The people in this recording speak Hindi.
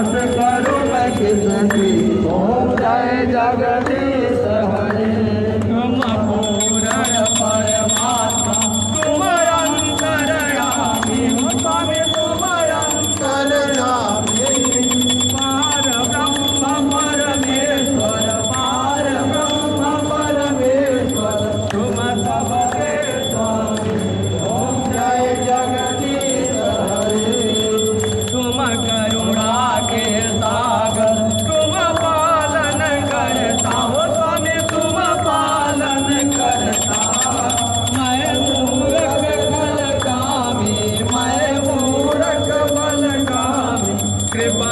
दास करो मैं किसकी, ओम जय जगदीश हरे। तुम पूर्ण परमात्मा तुम अंतर्यामी, स्वामी तुम अंतर्यामी। पार ब्रह्म परमेश्वर, पार ब्रह्म परमेश्वर, तुम सबके स्वामी, ओम जय जगदीश हरे। तुम करुणा के सागर, तुम पालन करता हो स्वामी, तुम पालन करता। मैं मूर्ख बलकामी, मैं मूर्ख बलकामी, कृपा